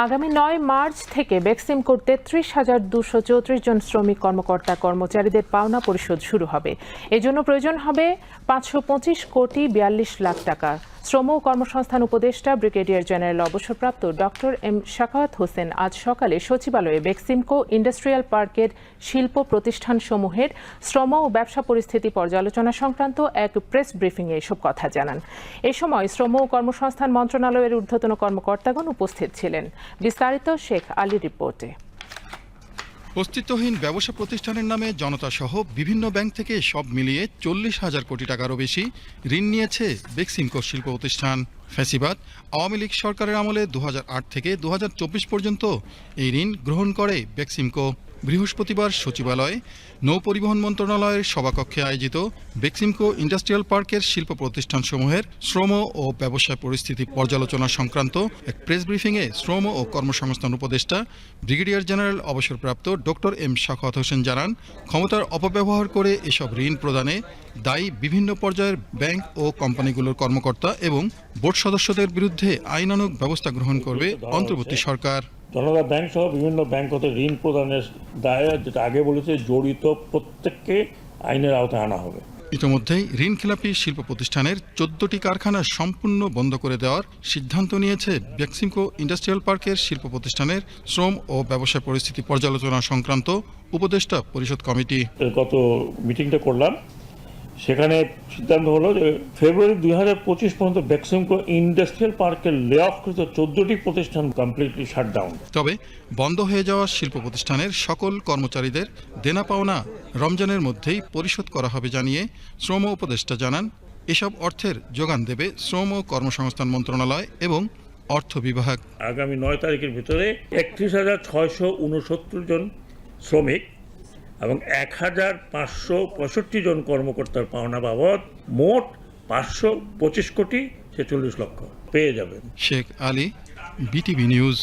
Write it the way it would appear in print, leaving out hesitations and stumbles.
আগামী ৯ মার্চ থেকে বেক্সিমকোর ৩৩,২34 জন শ্রমিক কর্মকর্তা কর্মচারীদের পাওনা পরিশোধ শুরু হবে। এজন্য প্রয়োজন হবে ৫২৫ কোটি ৪২ লাখ টাকা। শ্রম ও কর্মসংস্থান উপদেষ্টা ব্রিগেডিয়ার জেনারেল অবসরপ্রাপ্ত ডক্টর এম শাখাওয়াত হোসেন আজ সকালে সচিবালয়ে বেক্সিমকো ইন্ডাস্ট্রিয়াল পার্কের শিল্প প্রতিষ্ঠানসমূহের শ্রম ও ব্যবসা পরিস্থিতি পর্যালোচনা সংক্রান্ত এক প্রেস ব্রিফিংয়ে এসব কথা জানান। এ সময় শ্রম ও কর্মসংস্থান মন্ত্রণালয়ের ঊর্ধ্বতন কর্মকর্তাগণ উপস্থিত ছিলেন। বিস্তারিত শেখ আলী রিপোর্টে। অস্তিত্বহীন ব্যবসা প্রতিষ্ঠানের নামে জনতা সহ বিভিন্ন ব্যাংক থেকে সব মিলিয়ে ৪০,০০০ কোটি টাকারও বেশি ঋণ নিয়েছে বেক্সিমকো শিল্প প্রতিষ্ঠান। ফ্যাসিবাদ আওয়ামী লীগ সরকারের আমলে ২০০৮ থেকে ২০২৪ পর্যন্ত এই ঋণ গ্রহণ করে বেক্সিমকো। বৃহস্পতিবার সচিবালয়ে নৌপরিবহন মন্ত্রণালয়ের সভাকক্ষে আয়োজিত বেক্সিমকো ইন্ডাস্ট্রিয়াল পার্কের শিল্প প্রতিষ্ঠানসমূহের শ্রম ও ব্যবসায় পরিস্থিতি পর্যালোচনা সংক্রান্ত এক প্রেস ব্রিফিংয়ে শ্রম ও কর্মসংস্থান উপদেষ্টা ব্রিগেডিয়ার জেনারেল অবসরপ্রাপ্ত ডক্টর এম শাখাওয়াত হোসেন জানান, ক্ষমতার অপব্যবহার করে এসব ঋণ প্রদানে দায়ী বিভিন্ন পর্যায়ের ব্যাংক ও কোম্পানিগুলোর কর্মকর্তা এবং বোর্ড সদস্যদের বিরুদ্ধে আইনানুগ ব্যবস্থা গ্রহণ করবে অন্তর্বর্তী সরকার। জনতা ব্যাংক সহ বিভিন্ন ব্যাংক হতে ঋণ প্রদানের দায়ে, যেটা আগে বলেছে, জড়িত প্রত্যেককে আইনের আওতায় আনা হবে। ইতিমধ্যেই ঋণ খেলাপি শিল্প প্রতিষ্ঠানের ১৪টি কারখানা সম্পূর্ণ বন্ধ করে দেওয়ার সিদ্ধান্ত নিয়েছে বেক্সিমকো ইন্ডাস্ট্রিয়াল পার্কের শিল্প প্রতিষ্ঠানের শ্রম ও ব্যবসা পরিস্থিতি পর্যালোচনা সংক্রান্ত উপদেষ্টা পরিষদ কমিটি। গত মিটিংটা করলাম, সেখানে সিদ্ধান্ত হলো যে ফেব্রুয়ারি ২০২৫ পর্যন্ত বেক্সিমকো ইন্ডাস্ট্রিয়াল পার্কের লে অফকৃত ১৪টি প্রতিষ্ঠান কমপ্লিটলি শাটডাউন। তবে বন্ধ হয়ে যাওয়া শিল্প প্রতিষ্ঠানের সকল কর্মচারীদের দেনা পাওনা রমজানের মধ্যেই পরিশোধ করা হবে জানিয়ে শ্রম উপদেষ্টা জানান, এসব অর্থের যোগান দেবে শ্রম ও কর্মসংস্থান মন্ত্রণালয় এবং অর্থ বিভাগ। আগামী ৯ তারিখের ভিতরে ৩১,৬৬৯ জন শ্রমিক এবং ১,৫৬৫ জন কর্মকর্তার পাওনা বাবদ মোট ৫২৫ কোটি ৪৬ লক্ষ পেয়ে যাবেন। Sheikh Ali, BTV news.